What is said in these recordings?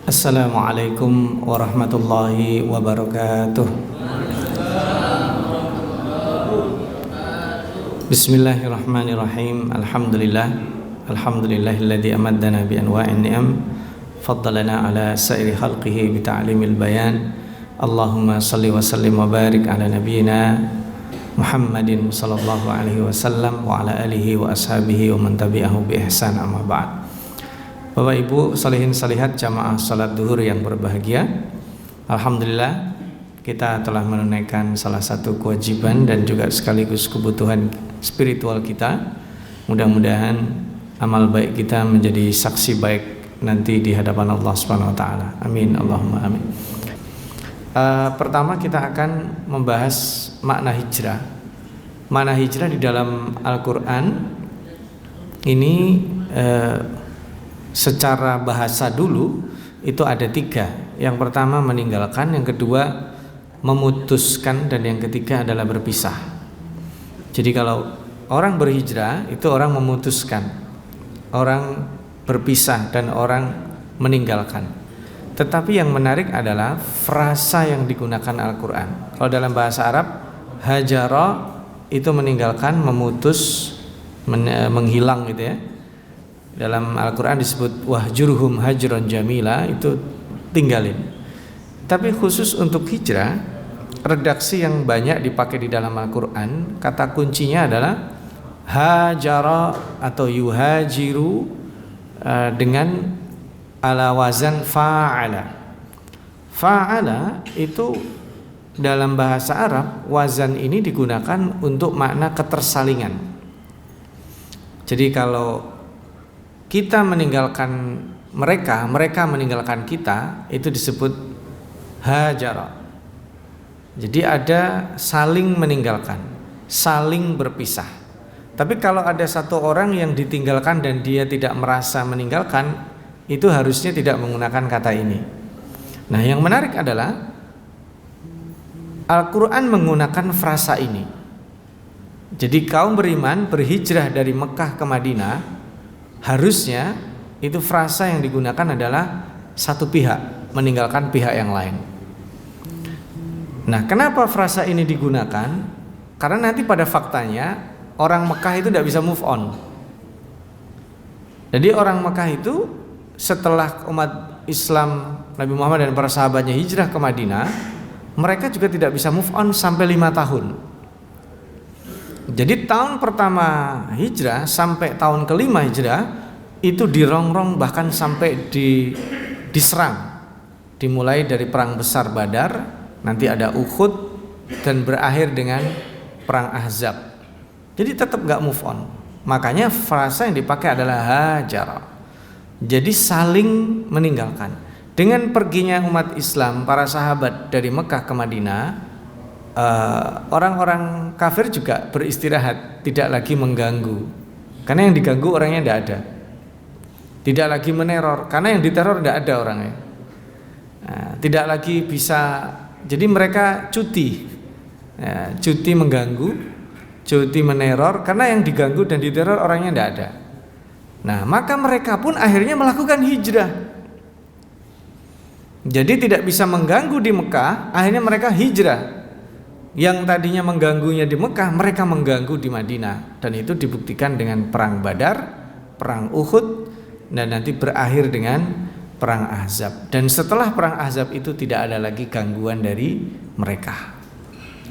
Assalamualaikum warahmatullahi wabarakatuh. Bismillahirrahmanirrahim. Alhamdulillahilladzi amaddana bi anwa'in ni'am faddalana ala sa'iri khalqihi bi ta'limil bayan. Allahumma salli wa sallim wa barik ala nabiyyina Muhammadin sallallahu alaihi wasallam wa ala alihi wa ashabihi wa man tabi'ahu bi ihsan, amma ba'd. Bapak Ibu salihin salihat jamaah salat duhur yang berbahagia, alhamdulillah kita telah menunaikan salah satu kewajiban dan juga sekaligus kebutuhan spiritual kita. Mudah-mudahan amal baik kita menjadi saksi baik nanti di hadapan Allah Subhanahu wa taala. Amin, Allahumma amin. Pertama kita akan membahas makna hijrah. Makna hijrah di dalam Al-Qur'an ini secara bahasa dulu itu ada tiga. Yang pertama meninggalkan, yang kedua memutuskan, dan yang ketiga adalah berpisah. Jadi kalau orang berhijrah itu orang memutuskan, orang berpisah, dan orang meninggalkan. Tetapi yang menarik adalah frasa yang digunakan Al-Quran. Kalau dalam bahasa Arab, hajara itu meninggalkan, memutus, menghilang gitu ya. Dalam Al-Quran disebut wahjurhum hajron jamila, itu tinggalin. Tapi khusus untuk hijrah, redaksi yang banyak dipakai di dalam Al-Quran, kata kuncinya adalah hajara atau yuhajiru dengan ala wazan fa'ala. Fa'ala itu dalam bahasa Arab, wazan ini digunakan untuk makna ketersalingan. Jadi kalau kita meninggalkan mereka, mereka meninggalkan kita, itu disebut hajara. Jadi ada saling meninggalkan, saling berpisah. Tapi kalau ada satu orang yang ditinggalkan dan dia tidak merasa meninggalkan, itu harusnya tidak menggunakan kata ini. Nah, yang menarik adalah Al-Quran menggunakan frasa ini. Jadi kaum beriman berhijrah dari Mekah ke Madinah, harusnya itu frasa yang digunakan adalah satu pihak meninggalkan pihak yang lain. Nah, kenapa frasa ini digunakan? Karena nanti pada faktanya orang Mekah itu tidak bisa move on. Jadi orang Mekah itu setelah umat Islam Nabi Muhammad dan para sahabatnya hijrah ke Madinah, mereka juga tidak bisa move on sampai 5 tahun. Jadi tahun pertama hijrah sampai tahun kelima hijrah itu dirongrong, bahkan sampai diserang. Dimulai dari perang besar Badar, nanti ada Uhud, dan berakhir dengan perang Ahzab. Jadi tetap gak move on. Makanya frasa yang dipakai adalah hajara. Jadi saling meninggalkan. Dengan perginya umat Islam, para sahabat dari Mekah ke Madinah, orang-orang kafir juga beristirahat, tidak lagi mengganggu, karena yang diganggu orangnya tidak ada. Tidak lagi meneror, karena yang diteror tidak ada orangnya. Tidak lagi bisa, jadi mereka cuti, cuti mengganggu, cuti meneror, karena yang diganggu dan diteror orangnya tidak ada. Nah, maka mereka pun akhirnya melakukan hijrah. Jadi tidak bisa mengganggu di Mekah, akhirnya mereka hijrah. Yang tadinya mengganggunya di Mekah, mereka mengganggu di Madinah, dan itu dibuktikan dengan perang Badar, perang Uhud, dan nanti berakhir dengan perang Ahzab. Dan setelah perang Ahzab itu tidak ada lagi gangguan dari mereka.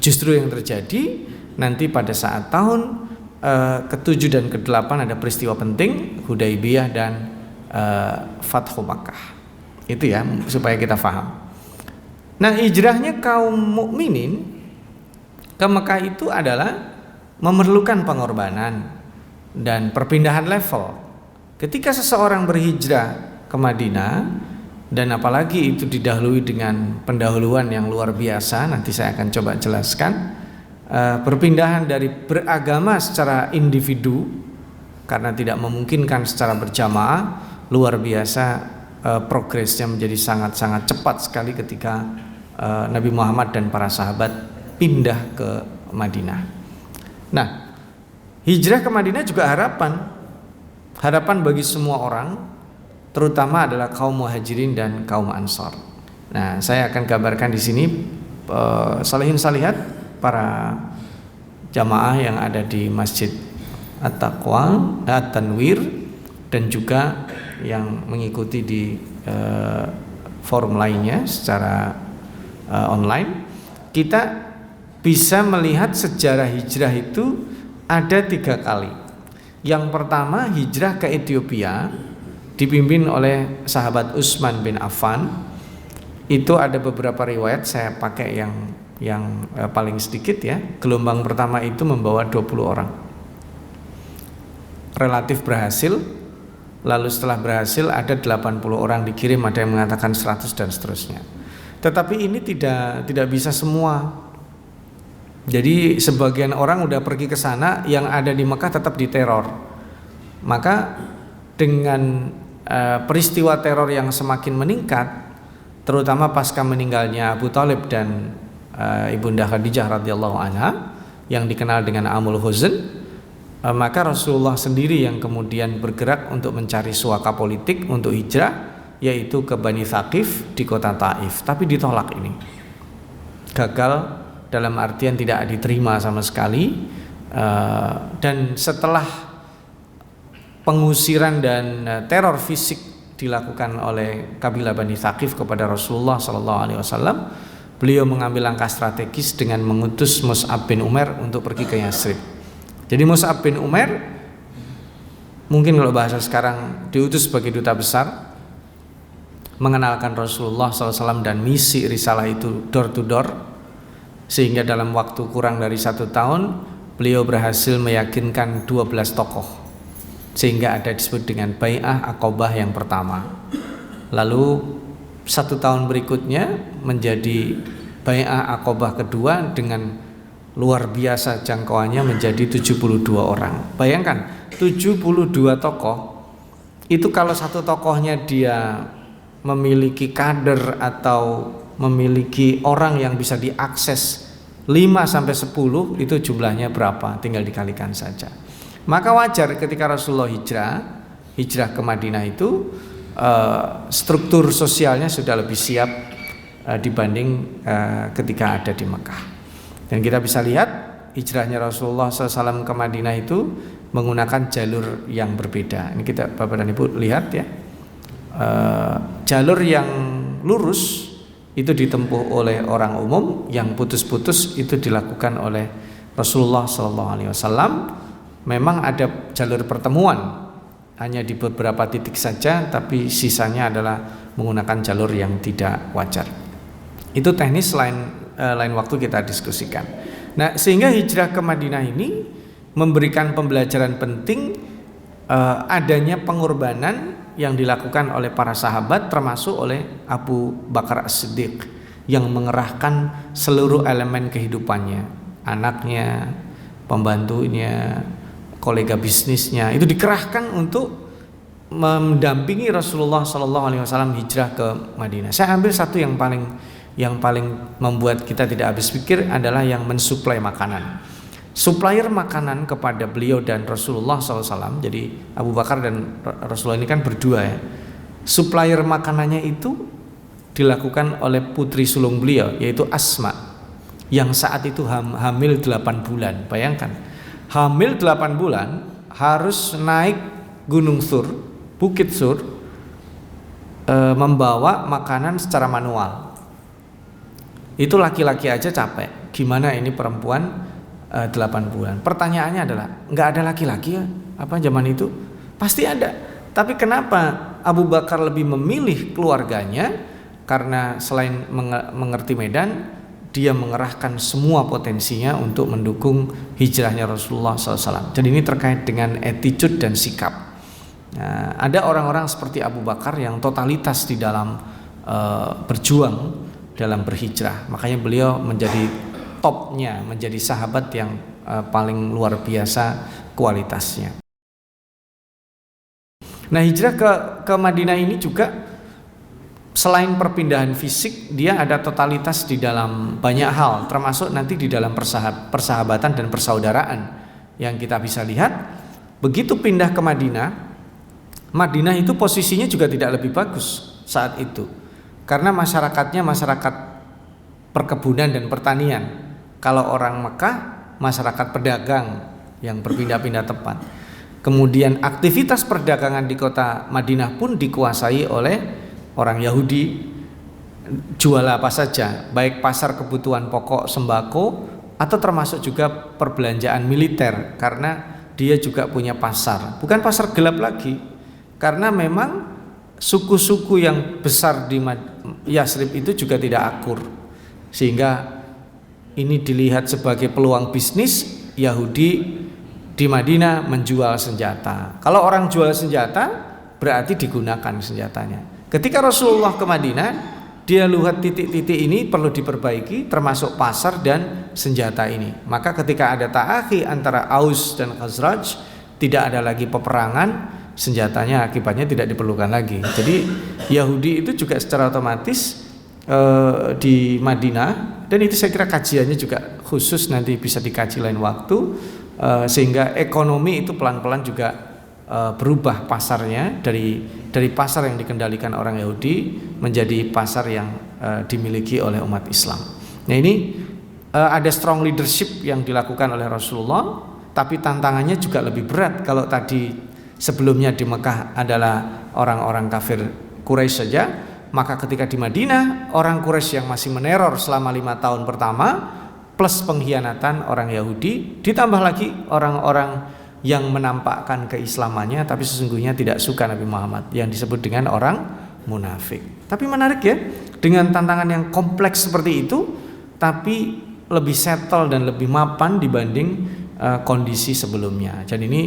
Justru yang terjadi nanti pada saat tahun ke-7 dan ke-8 ada peristiwa penting, Hudaybiyah dan Fathu Makkah. Itu ya, supaya kita paham. Nah, hijrahnya kaum mukminin ke Mekah itu adalah memerlukan pengorbanan dan perpindahan level. Ketika seseorang berhijrah ke Madinah, dan apalagi itu didahului dengan pendahuluan yang luar biasa, nanti saya akan coba jelaskan. Perpindahan dari beragama secara individu, karena tidak memungkinkan secara berjamaah, luar biasa. Progresnya menjadi sangat-sangat cepat sekali ketika Nabi Muhammad dan para sahabat pindah ke Madinah. Nah, hijrah ke Madinah juga harapan bagi semua orang terutama adalah kaum muhajirin dan kaum ansor. Nah, saya akan gambarkan di sini salihin salihat para jamaah yang ada di Masjid At-Taqwa, At-Tanwir, dan juga yang mengikuti di forum lainnya secara online. Kita bisa melihat sejarah hijrah itu ada 3 kali. Yang pertama, hijrah ke Ethiopia dipimpin oleh sahabat Utsman bin Affan. Itu ada beberapa riwayat, saya pakai yang paling sedikit ya. Gelombang pertama itu membawa 20 orang. Relatif berhasil. Lalu setelah berhasil ada 80 orang dikirim, ada yang mengatakan 100 dan seterusnya. Tetapi ini tidak bisa semua. Jadi sebagian orang udah pergi ke sana, yang ada di Mekah tetap diteror. Maka dengan peristiwa teror yang semakin meningkat, terutama pasca meninggalnya Abu Thalib dan Ibunda Khadijah radhiyallahu anha yang dikenal dengan Amul Huzn, maka Rasulullah sendiri yang kemudian bergerak untuk mencari suaka politik untuk hijrah, yaitu ke Bani Thaqif di kota Taif. Tapi ditolak ini, gagal dalam artian tidak diterima sama sekali. Dan setelah pengusiran dan teror fisik dilakukan oleh kabilah Bani Thaqif kepada Rasulullah SAW, beliau mengambil langkah strategis dengan mengutus Mus'ab bin Umair untuk pergi ke Yathrib. Jadi Mus'ab bin Umair, mungkin kalau bahasa sekarang, diutus sebagai duta besar, mengenalkan Rasulullah SAW dan misi risalah itu door to door, sehingga dalam waktu kurang dari 1 tahun beliau berhasil meyakinkan 12 tokoh, sehingga ada disebut dengan Bai'ah Aqabah yang pertama. Lalu 1 tahun berikutnya menjadi Bai'ah Aqabah kedua dengan luar biasa jangkauannya menjadi 72 orang. Bayangkan 72 tokoh itu, kalau satu tokohnya dia memiliki kader atau memiliki orang yang bisa diakses 5-10, itu jumlahnya berapa? Tinggal dikalikan saja. Maka wajar ketika Rasulullah hijrah ke Madinah itu struktur sosialnya sudah lebih siap dibanding ketika ada di Mekah. Dan kita bisa lihat hijrahnya Rasulullah SAW ke Madinah itu menggunakan jalur yang berbeda. Ini kita Bapak dan Ibu lihat ya, jalur yang lurus itu ditempuh oleh orang umum, yang putus-putus itu dilakukan oleh Rasulullah SAW. Memang ada jalur pertemuan hanya di beberapa titik saja, tapi sisanya adalah menggunakan jalur yang tidak wajar. Itu teknis lain waktu kita diskusikan. Nah, sehingga hijrah ke Madinah ini memberikan pembelajaran penting, adanya pengorbanan yang dilakukan oleh para sahabat, termasuk oleh Abu Bakar As-Siddiq yang mengerahkan seluruh elemen kehidupannya, anaknya, pembantunya, kolega bisnisnya, itu dikerahkan untuk mendampingi Rasulullah SAW hijrah ke Madinah. Saya ambil satu yang paling membuat kita tidak habis pikir adalah yang mensuplai makanan. Supplier makanan kepada beliau dan Rasulullah SAW. Jadi Abu Bakar dan Rasulullah ini kan berdua ya. Supplier makanannya itu dilakukan oleh putri sulung beliau, yaitu Asma, yang saat itu hamil 8 bulan. Bayangkan, hamil 8 bulan harus naik Gunung Sur, Bukit Sur, membawa makanan secara manual. Itu laki-laki aja capek, gimana ini perempuan 8 bulan. Pertanyaannya adalah, nggak ada laki-laki ya apa zaman itu? Pasti ada. Tapi kenapa Abu Bakar lebih memilih keluarganya? Karena selain mengerti medan, dia mengerahkan semua potensinya untuk mendukung hijrahnya Rasulullah SAW. Dan ini terkait dengan attitude dan sikap. Nah, ada orang-orang seperti Abu Bakar yang totalitas di dalam berjuang dalam berhijrah. Makanya beliau menjadi topnya, menjadi sahabat yang paling luar biasa kualitasnya. Nah, hijrah ke Madinah ini juga selain perpindahan fisik, dia ada totalitas di dalam banyak hal, termasuk nanti di dalam persahabatan dan persaudaraan yang kita bisa lihat. Begitu pindah ke Madinah, Madinah itu posisinya juga tidak lebih bagus saat itu, karena masyarakatnya masyarakat perkebunan dan pertanian. Kalau orang Mekah masyarakat pedagang yang berpindah-pindah tempat. Kemudian aktivitas perdagangan di kota Madinah pun dikuasai oleh orang Yahudi. Jual apa saja, baik pasar kebutuhan pokok sembako atau termasuk juga perbelanjaan militer, karena dia juga punya pasar, bukan pasar gelap lagi, karena memang suku-suku yang besar di Yasrib itu juga tidak akur, sehingga ini dilihat sebagai peluang bisnis Yahudi di Madinah menjual senjata. Kalau orang jual senjata berarti digunakan senjatanya. Ketika Rasulullah ke Madinah, dia lihat titik-titik ini perlu diperbaiki, termasuk pasar dan senjata ini. Maka ketika ada ta'akhi antara Aus dan Khazraj, tidak ada lagi peperangan, senjatanya akibatnya tidak diperlukan lagi. Jadi Yahudi itu juga secara otomatis di Madinah, dan itu saya kira kajiannya juga khusus, nanti bisa dikaji lain waktu, sehingga ekonomi itu pelan-pelan juga berubah pasarnya dari pasar yang dikendalikan orang Yahudi menjadi pasar yang dimiliki oleh umat Islam. Nah ini ada strong leadership yang dilakukan oleh Rasulullah, tapi tantangannya juga lebih berat. Kalau tadi sebelumnya di Mekah adalah orang-orang kafir Quraisy saja, maka ketika di Madinah orang Quraisy yang masih meneror selama 5 tahun pertama plus pengkhianatan orang Yahudi, ditambah lagi orang-orang yang menampakkan keislamannya tapi sesungguhnya tidak suka Nabi Muhammad, yang disebut dengan orang munafik. Tapi menarik ya, dengan tantangan yang kompleks seperti itu tapi lebih settle dan lebih mapan dibanding kondisi sebelumnya. Jadi ini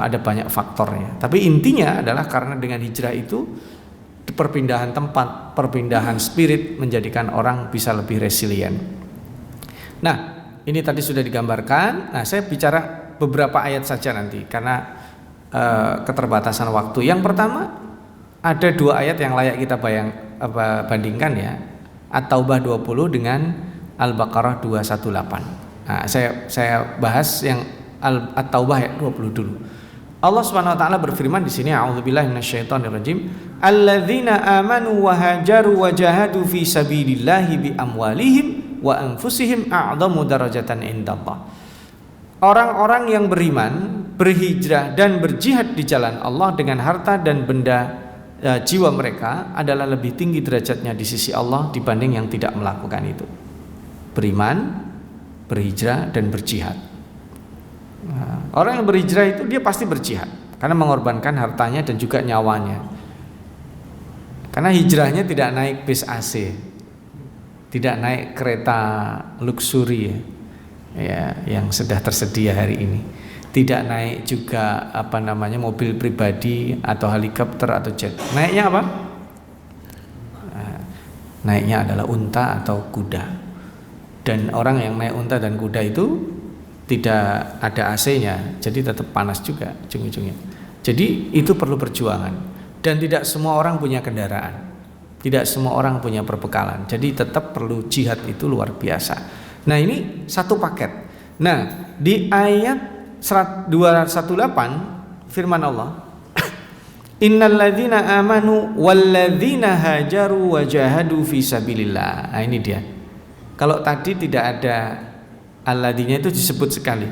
ada banyak faktornya, tapi intinya adalah karena dengan hijrah itu perpindahan tempat, perpindahan spirit menjadikan orang bisa lebih resilient. Nah, ini tadi sudah digambarkan. Nah, saya bicara beberapa ayat saja nanti karena keterbatasan waktu. Yang pertama, ada 2 ayat yang layak kita bandingkan ya. At-Taubah 20 dengan Al-Baqarah 218. Nah, saya bahas yang At-Taubah ayat 20 dulu. Allah Subhanahu wa taala berfirman di sini, a'udzubillahi minasyaitonirrajim, alladzina amanu wa hajaru wa jahadu fi sabilillahi bi amwalihim wa anfusihim a'dhamu darajatan indallah. Orang-orang yang beriman, berhijrah dan berjihad di jalan Allah dengan harta dan benda jiwa mereka adalah lebih tinggi derajatnya di sisi Allah dibanding yang tidak melakukan itu. Beriman, berhijrah dan berjihad. Nah, orang yang berhijrah itu dia pasti berjihad karena mengorbankan hartanya dan juga nyawanya. Karena hijrahnya tidak naik bis AC, tidak naik kereta luxury ya, yang sudah tersedia hari ini, tidak naik juga mobil pribadi atau helikopter atau jet. Naiknya apa? Nah, naiknya adalah unta atau kuda. Dan orang yang naik unta dan kuda itu tidak ada AC-nya, jadi tetap panas juga ujung-ujungnya. Jadi itu perlu perjuangan, dan tidak semua orang punya kendaraan, tidak semua orang punya perbekalan. Jadi tetap perlu jihad, itu luar biasa. Nah ini satu paket. Nah di ayat 218 firman Allah, innalladzina amanu walladzina hajaru wa jahadu fi sabilillah. Nah ini dia. Kalau tadi tidak ada alladzina itu disebut sekali.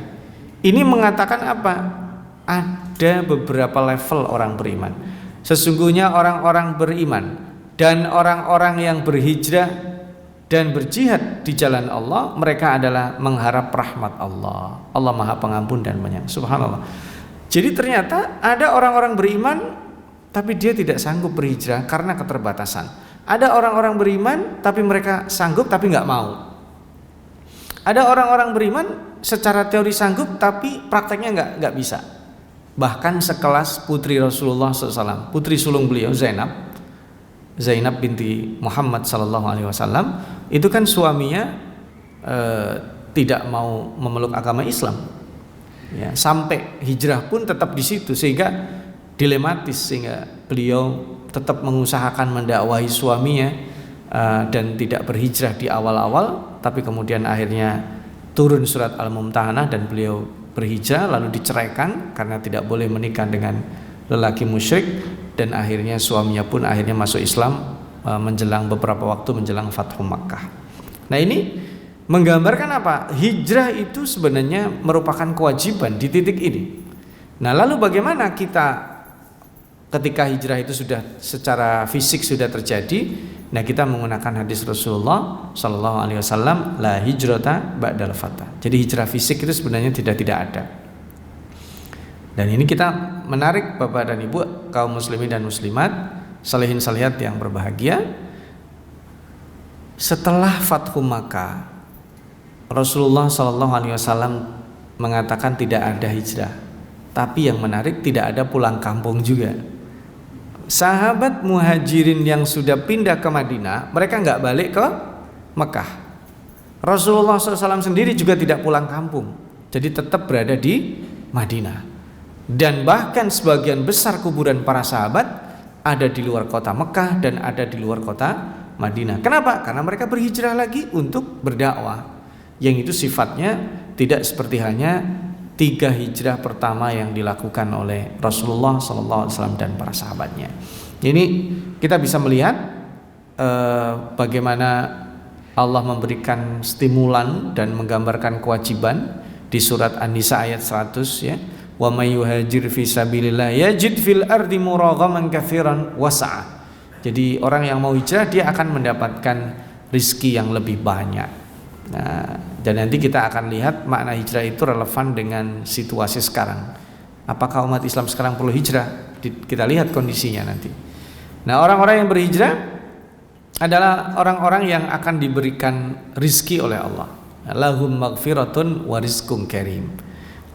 Ini mengatakan apa? Ada beberapa level orang beriman. Sesungguhnya orang-orang beriman dan orang-orang yang berhijrah dan berjihad di jalan Allah, mereka adalah mengharap rahmat Allah. Allah Maha Pengampun dan Penyayang. Subhanallah. Jadi ternyata ada orang-orang beriman tapi dia tidak sanggup berhijrah karena keterbatasan. Ada orang-orang beriman tapi mereka sanggup tapi nggak mau. Ada orang-orang beriman secara teori sanggup tapi prakteknya nggak bisa. Bahkan sekelas putri Rasulullah SAW, putri sulung beliau Zainab binti Muhammad SAW, itu kan suaminya tidak mau memeluk agama Islam, ya, sampai hijrah pun tetap di situ, sehingga dilematis, sehingga beliau tetap mengusahakan mendakwahi suaminya dan tidak berhijrah di awal-awal, tapi kemudian akhirnya turun surat Al-Mumtahanah dan beliau berhijrah lalu diceraikan karena tidak boleh menikah dengan lelaki musyrik, dan akhirnya suaminya pun akhirnya masuk Islam menjelang beberapa waktu menjelang Fathu Makkah. Nah, ini menggambarkan apa? Hijrah itu sebenarnya merupakan kewajiban di titik ini. Nah, lalu bagaimana kita ketika hijrah itu sudah secara fisik sudah terjadi? Nah, kita menggunakan hadis Rasulullah Shallallahu Alaihi Wasallam, la hijrata ba'dal fatah. Jadi hijrah fisik itu sebenarnya tidak ada. Dan ini kita menarik Bapak dan Ibu kaum muslimin dan muslimat, salihin salihat yang berbahagia. Setelah Fathu Makkah, Rasulullah Shallallahu Alaihi Wasallam mengatakan tidak ada hijrah. Tapi yang menarik, tidak ada pulang kampung juga. Sahabat muhajirin yang sudah pindah ke Madinah, mereka nggak balik ke Mekah. Rasulullah SAW sendiri juga tidak pulang kampung, jadi tetap berada di Madinah. Dan bahkan sebagian besar kuburan para sahabat ada di luar kota Mekah dan ada di luar kota Madinah. Kenapa? Karena mereka berhijrah lagi untuk berdakwah, yang itu sifatnya tidak seperti hanya 3 hijrah pertama yang dilakukan oleh Rasulullah SAW dan para sahabatnya. Ini kita bisa melihat bagaimana Allah memberikan stimulan dan menggambarkan kewajiban di surat An-Nisa ayat 100 ya. Wa may yuhajir fi sabilillah yajid fil ardi muraghaman katsiran was'a. Jadi orang yang mau hijrah dia akan mendapatkan rizki yang lebih banyak. Nah, dan nanti kita akan lihat makna hijrah itu relevan dengan situasi sekarang. Apakah umat Islam sekarang perlu hijrah? Kita lihat kondisinya nanti. Nah, orang-orang yang berhijrah adalah orang-orang yang akan diberikan rizki oleh Allah. Lahum maghfiratun wa rizqun karim.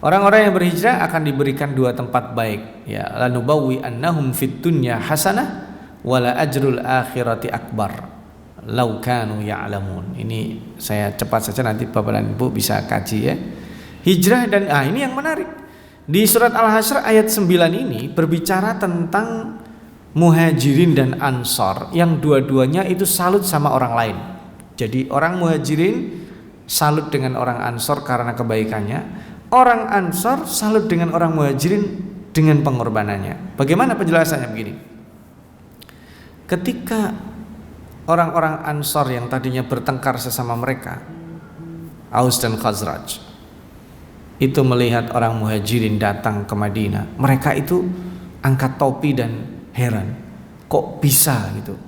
Orang-orang yang berhijrah akan diberikan 2 tempat baik. Ya, lanubawwi annahum fid dunya hasanah wala ajrul akhirati akbar. Laukanu ya'lamun. Ini saya cepat saja, nanti Bapak dan Ibu bisa kaji ya. Hijrah dan ini yang menarik. Di surat Al-Hasyr ayat 9 ini berbicara tentang muhajirin dan ansor yang dua-duanya itu salut sama orang lain. Jadi orang muhajirin salut dengan orang ansor karena kebaikannya, orang ansor salut dengan orang muhajirin dengan pengorbanannya. Bagaimana penjelasannya? Begini. Ketika orang-orang Ansor yang tadinya bertengkar sesama mereka, Aus dan Khazraj, itu melihat orang muhajirin datang ke Madinah, mereka itu angkat topi dan heran, kok bisa gitu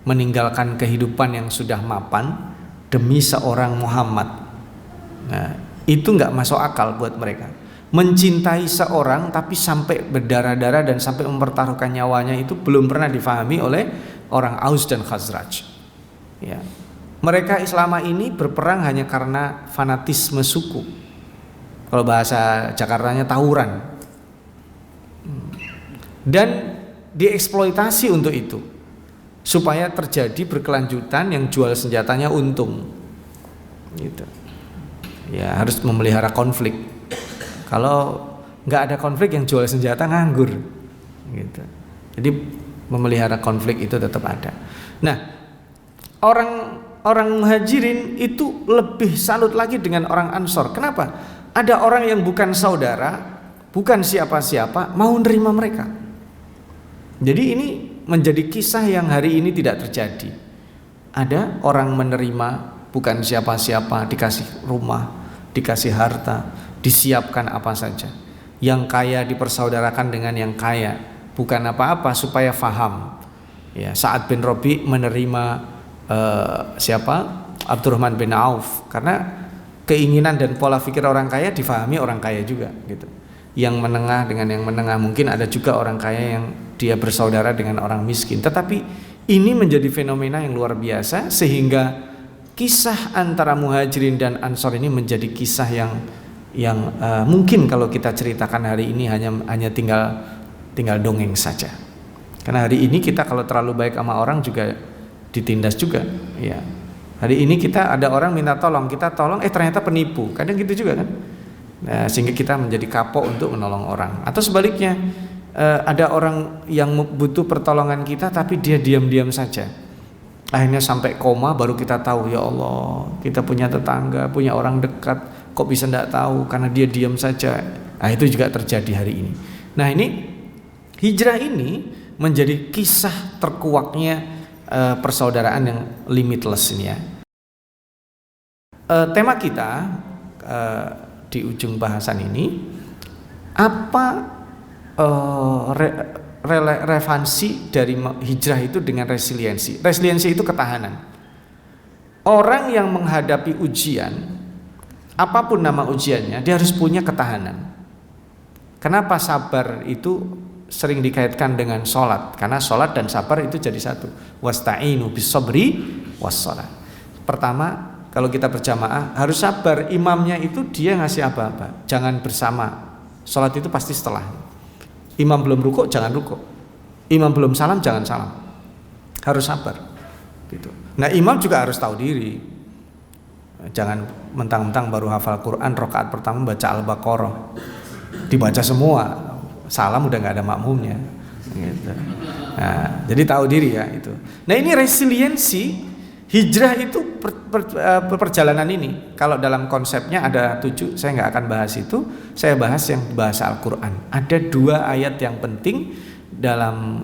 meninggalkan kehidupan yang sudah mapan demi seorang Muhammad. Nah, itu nggak masuk akal buat mereka. Mencintai seorang tapi sampai berdarah-darah dan sampai mempertaruhkan nyawanya itu belum pernah difahami oleh orang Aus dan Khazraj. Ya. Mereka selama ini berperang hanya karena fanatisme suku. Kalau bahasa Jakartanya tawuran. Dan dieksploitasi untuk itu. Supaya terjadi berkelanjutan yang jual senjatanya untung. Gitu. Ya, harus memelihara konflik. Kalau nggak ada konflik, yang jual senjata nganggur. Gitu. Jadi memelihara konflik itu tetap ada. Nah, orang muhajirin itu lebih salut lagi dengan orang ansor. Kenapa? Ada orang yang bukan saudara, bukan siapa-siapa, mau nerima mereka. Jadi ini menjadi kisah yang hari ini tidak terjadi. Ada orang menerima bukan siapa-siapa, dikasih rumah, dikasih harta, disiapkan apa saja. Yang kaya dipersaudarakan dengan yang kaya, bukan apa-apa supaya faham. Ya, Sa'ad bin Rabi menerima Abdurrahman bin Auf karena keinginan dan pola pikir orang kaya difahami orang kaya juga gitu. Yang menengah dengan yang menengah, mungkin ada juga orang kaya yang dia bersaudara dengan orang miskin. Tetapi ini menjadi fenomena yang luar biasa sehingga kisah antara muhajirin dan ansor ini menjadi kisah yang mungkin kalau kita ceritakan hari ini hanya tinggal dongeng saja. Karena hari ini kita kalau terlalu baik sama orang juga ditindas juga. Ya. Hari ini kita ada orang minta tolong, kita tolong, ternyata penipu. Kadang gitu juga kan. Nah, sehingga kita menjadi kapok untuk menolong orang. Atau sebaliknya, ada orang yang butuh pertolongan kita tapi dia diam-diam saja. Akhirnya sampai koma baru kita tahu, ya Allah, kita punya tetangga, punya orang dekat, kok bisa tidak tahu karena dia diam saja. Nah, itu juga terjadi hari ini. Nah, ini Hijrah ini menjadi kisah terkuaknya persaudaraan yang limitless ini ya. Tema kita di ujung bahasan ini, apa relevansi dari hijrah itu dengan resiliensi. Resiliensi itu ketahanan. Orang yang menghadapi ujian, apapun nama ujiannya, dia harus punya ketahanan. Kenapa sabar itu sering dikaitkan dengan sholat? Karena sholat dan sabar itu jadi satu. Wasta'inu bis-sabri was-shalah. Pertama, kalau kita berjamaah harus sabar. Imamnya itu dia ngasih apa-apa, jangan bersama. Sholat itu pasti setelah. Imam belum rukuk, jangan rukuk. Imam belum salam, jangan salam. Harus sabar. Gitu. Nah, imam juga harus tahu diri. Jangan mentang-mentang baru hafal Quran, rakaat pertama baca Al-Baqarah, dibaca semua, salam udah nggak ada makmumnya. Gitu. Nah, jadi tahu diri ya itu. Nah, ini resiliensi. Hijrah itu perjalanan ini. Kalau dalam konsepnya ada 7, saya nggak akan bahas itu. Saya bahas yang bahasa Al-Quran. Ada 2 ayat yang penting dalam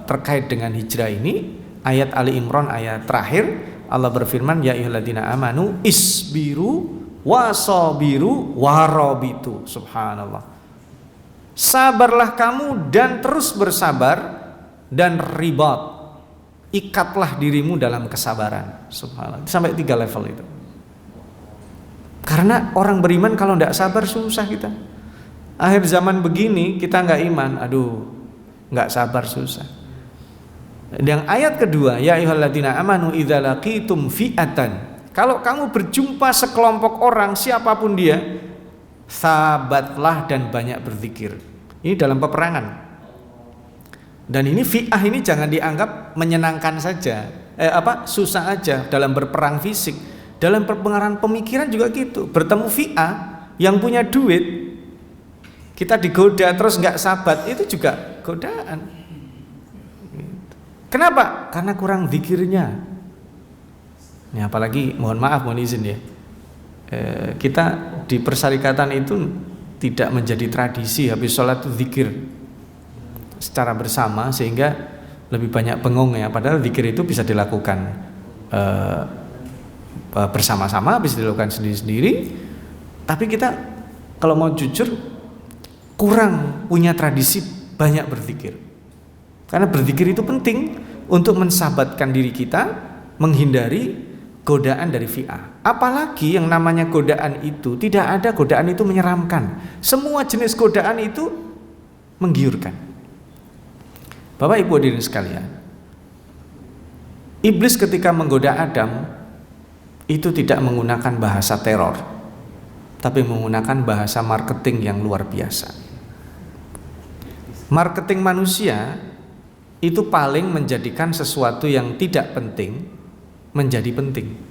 terkait dengan hijrah ini. Ayat Ali Imran ayat terakhir, Allah berfirman, ya ayyuhalladzina amanu isbiru wasabiru warabitu. Subhanallah. Sabarlah kamu dan terus bersabar dan ribat. Ikatlah dirimu dalam kesabaran. Subhanallah. Sampai 3 level itu. Karena orang beriman kalau tidak sabar susah kita. Akhir zaman begini kita nggak iman, aduh, nggak sabar susah. Yang ayat kedua, ya ayyuhalladzina amanu idza laqitum fi'atan. Kalau kamu berjumpa sekelompok orang siapapun dia, sabatlah dan banyak berzikir. Ini dalam peperangan. Dan ini fi'ah ini jangan dianggap menyenangkan saja, susah aja dalam berperang fisik. Dalam perpengaruhan pemikiran juga gitu. Bertemu fi'ah yang punya duit, kita digoda terus nggak sabat, itu juga godaan. Kenapa? Karena kurang zikirnya. Ini apalagi mohon maaf, mohon izin ya. Kita di persyarikatan itu tidak menjadi tradisi habis sholat itu zikir secara bersama, sehingga lebih banyak bengong ya. Padahal zikir itu bisa dilakukan bersama-sama, bisa dilakukan sendiri-sendiri. Tapi kita kalau mau jujur kurang punya tradisi banyak berzikir. Karena berzikir itu penting untuk mensabatkan diri kita, menghindari godaan dari fi'ah. Apalagi yang namanya godaan itu, tidak ada godaan itu menyeramkan. Semua jenis godaan itu menggiurkan. Bapak Ibu hadirin sekalian, iblis ketika menggoda Adam itu tidak menggunakan bahasa teror, tapi menggunakan bahasa marketing yang luar biasa. Marketing manusia itu paling menjadikan sesuatu yang tidak penting menjadi penting.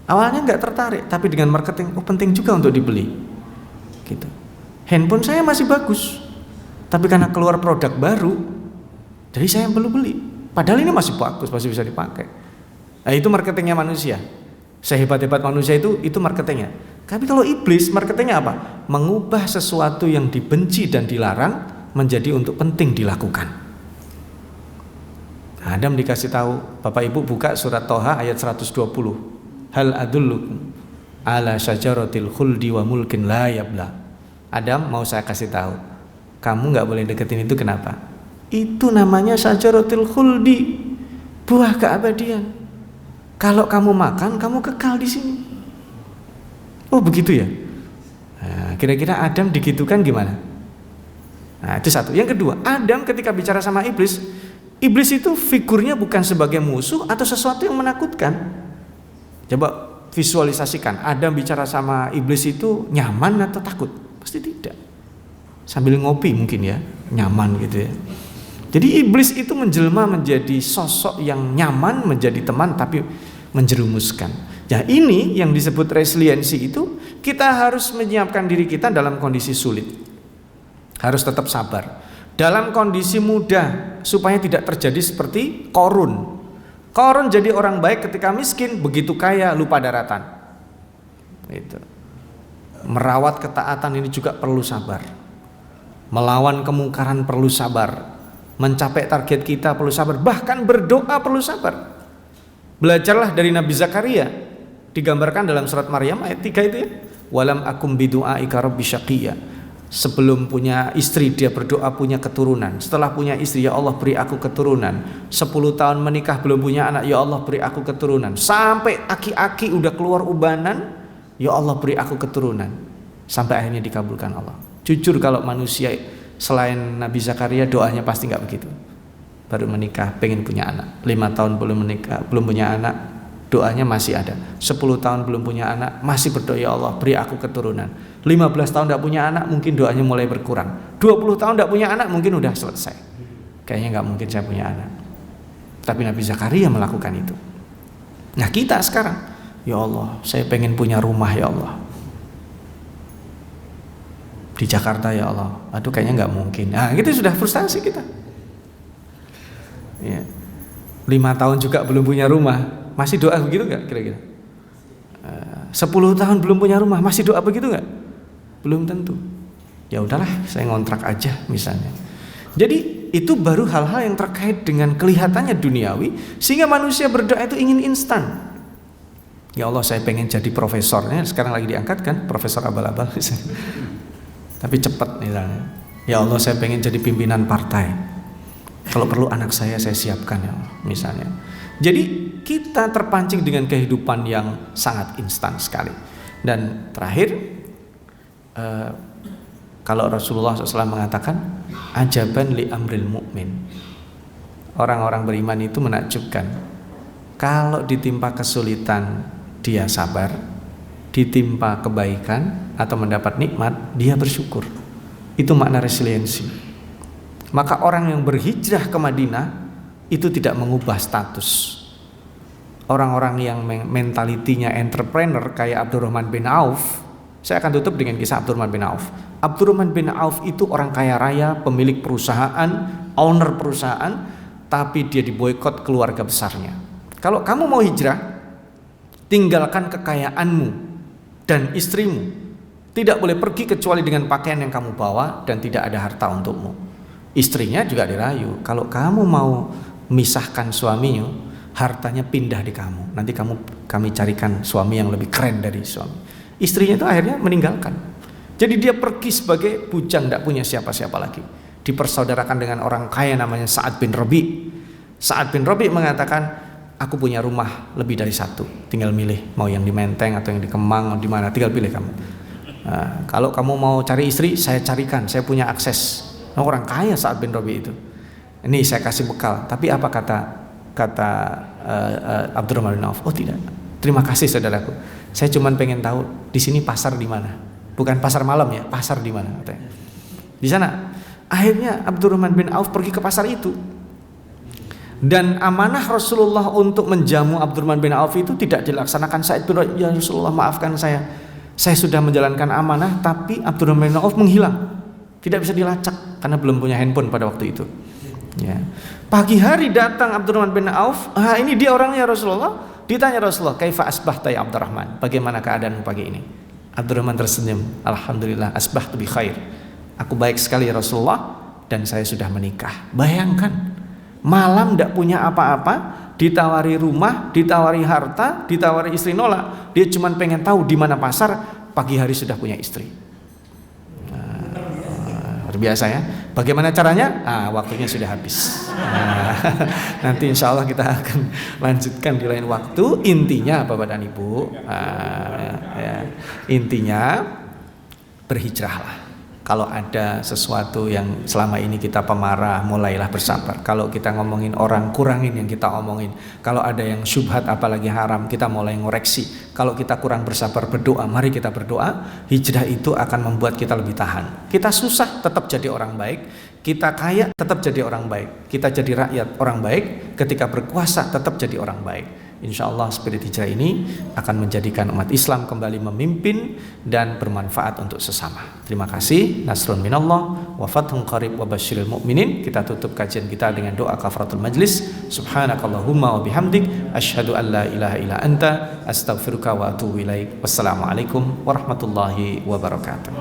Awalnya nggak tertarik, tapi dengan marketing, oh penting juga untuk dibeli. Gitu. Handphone saya masih bagus, tapi karena keluar produk baru, jadi saya belum beli. Padahal ini masih bagus, masih bisa dipakai. Nah, itu marketingnya manusia. Sehebat-hebat manusia itu marketingnya. Tapi kalau iblis, marketingnya apa? Mengubah sesuatu yang dibenci dan dilarang menjadi untuk penting dilakukan. Adam dikasih tahu, Bapak Ibu buka surat Toha ayat 120. Hal adullukum ala syajaratil khuldi wa mulkin la yabla. Adam, mau saya kasih tahu, kamu nggak boleh deketin itu. Kenapa? Itu namanya syajaratil khuldi, buah keabadian. Kalau kamu makan, kamu kekal di sini. Oh begitu ya. Nah, kira-kira Adam digitukan gimana? Nah, itu satu. Yang kedua, Adam ketika bicara sama iblis, iblis itu figurnya bukan sebagai musuh atau sesuatu yang menakutkan. Coba visualisasikan, Adam bicara sama iblis itu nyaman atau takut? Pasti tidak. Sambil ngopi mungkin ya, nyaman gitu ya. Jadi iblis itu menjelma menjadi sosok yang nyaman, menjadi teman, tapi menjerumuskan. Ya, ini yang disebut resiliensi itu, kita harus menyiapkan diri kita dalam kondisi sulit. Harus tetap sabar. Dalam kondisi mudah, supaya tidak terjadi seperti Korun. Korun jadi orang baik ketika miskin, begitu kaya lupa daratan. Itu. Merawat ketaatan ini juga perlu sabar. Melawan kemungkaran perlu sabar. Mencapai target kita perlu sabar. Bahkan berdoa perlu sabar. Belajarlah dari Nabi Zakaria. Digambarkan dalam surat Maryam ayat 3 itu ya. Walam akum bidu'aika rabbi syaqiyya. Sebelum punya istri dia berdoa punya keturunan. Setelah punya istri, ya Allah beri aku keturunan. 10 tahun menikah belum punya anak, ya Allah beri aku keturunan. Sampai aki-aki udah keluar ubanan, ya Allah beri aku keturunan. Sampai akhirnya dikabulkan Allah. Jujur kalau manusia selain Nabi Zakaria doanya pasti nggak begitu. Baru menikah pengen punya anak, 5 tahun belum menikah belum punya anak, doanya masih ada. 10 tahun belum punya anak, masih berdoa, ya Allah beri aku keturunan. 15 tahun tidak punya anak, mungkin doanya mulai berkurang. 20 tahun tidak punya anak, mungkin udah selesai. Kayaknya nggak mungkin saya punya anak. Tapi Nabi Zakaria melakukan itu. Nah kita sekarang, ya Allah saya pengen punya rumah ya Allah di Jakarta ya Allah. Aduh kayaknya nggak mungkin. Nah gitu sudah frustasi kita ya. 5 tahun juga belum punya rumah, masih doa begitu nggak kira-kira? 10 tahun belum punya rumah, masih doa begitu nggak? Belum tentu. Ya udahlah saya ngontrak aja misalnya. Jadi itu baru hal-hal yang terkait dengan kelihatannya duniawi, sehingga manusia berdoa itu ingin instan. Ya Allah saya pengen jadi profesornya, sekarang lagi diangkat kan, profesor abal-abal tapi cepat misalnya. Ya Allah saya pengen jadi pimpinan partai, kalau perlu anak saya siapkan ya Allah, misalnya. Jadi kita terpancing dengan kehidupan yang sangat instan sekali. Dan terakhir kalau Rasulullah SAW mengatakan ajaban li amril mu'min, orang-orang beriman itu menakjubkan. Kalau ditimpa kesulitan dia sabar, ditimpa kebaikan atau mendapat nikmat dia bersyukur. Itu makna resiliensi. Maka orang yang berhijrah ke Madinah itu tidak mengubah status. Orang-orang yang mentalitinya entrepreneur kayak Abdurrahman bin Auf. Saya akan tutup dengan kisah Abdurrahman bin Auf. Abdurrahman bin Auf itu orang kaya raya, pemilik perusahaan, owner perusahaan, tapi dia diboikot keluarga besarnya. Kalau kamu mau hijrah, tinggalkan kekayaanmu dan istrimu. Tidak boleh pergi kecuali dengan pakaian yang kamu bawa dan tidak ada harta untukmu. Istrinya juga dirayu, kalau kamu mau misahkan suaminya, hartanya pindah di kamu. Nanti kami carikan suami yang lebih keren dari suami. Istrinya itu akhirnya meninggalkan. Jadi dia pergi sebagai bujang, tidak punya siapa-siapa lagi. Dipersaudarakan dengan orang kaya namanya Sa'ad bin Rabi. Sa'ad bin Rabi mengatakan, aku punya rumah lebih dari satu, tinggal milih mau yang di Menteng atau yang di Kemang atau di mana, tinggal pilih kamu. Nah, kalau kamu mau cari istri, saya carikan, saya punya akses. Nah, orang kaya Sa'ad bin Rabi itu. Ini saya kasih bekal. Tapi apa kata Abdurrahman bin Auf? Oh tidak, terima kasih saudaraku. Saya cuma pengen tahu di sini pasar di mana, bukan pasar malam ya, pasar di mana katanya. Di sana. Akhirnya Abdurrahman bin Auf pergi ke pasar itu. Dan amanah Rasulullah untuk menjamu Abdurrahman bin Auf itu tidak dilaksanakan. Sa'id bin Rabi, ya Rasulullah maafkan saya sudah menjalankan amanah, tapi Abdurrahman bin Auf menghilang, tidak bisa dilacak karena belum punya handphone pada waktu itu. Ya. Pagi hari datang Abdurrahman bin Auf, ini dia orangnya Rasulullah. Ditanya Rasulullah, kaifa asbahta ya Abdurrahman, bagaimana keadaanmu pagi ini? Abdurrahman tersenyum, alhamdulillah asbahtu bi khair, aku baik sekali ya Rasulullah, dan saya sudah menikah. Bayangkan, malam tidak punya apa-apa, ditawari rumah, ditawari harta, ditawari istri, nolak. Dia cuma pengen tahu di mana pasar, pagi hari sudah punya istri. Luar biasa ya. Bagaimana caranya? Waktunya sudah habis. Nanti insya Allah kita akan lanjutkan di lain waktu. Intinya Bapak dan Ibu, intinya berhijrahlah. Kalau ada sesuatu yang selama ini kita pemarah, mulailah bersabar. Kalau kita ngomongin orang, kurangin yang kita omongin. Kalau ada yang syubhat apalagi haram, kita mulai ngoreksi. Kalau kita kurang bersabar, berdoa, mari kita berdoa. Hijrah itu akan membuat kita lebih tahan. Kita susah, tetap jadi orang baik. Kita kaya, tetap jadi orang baik. Kita jadi rakyat orang baik. Ketika berkuasa, tetap jadi orang baik. Insya Allah spirit hijrah ini akan menjadikan umat Islam kembali memimpin dan bermanfaat untuk sesama. Terima kasih. Nasrun minallah wa fathun qarib wa basyiril mu'minin. Kita tutup kajian kita dengan doa kafaratul majlis. Subhanakallahumma wa bihamdik asyhadu an la ilaha illa anta astaghfiruka wa atubu ilaik. Wassalamualaikum warahmatullahi wabarakatuh.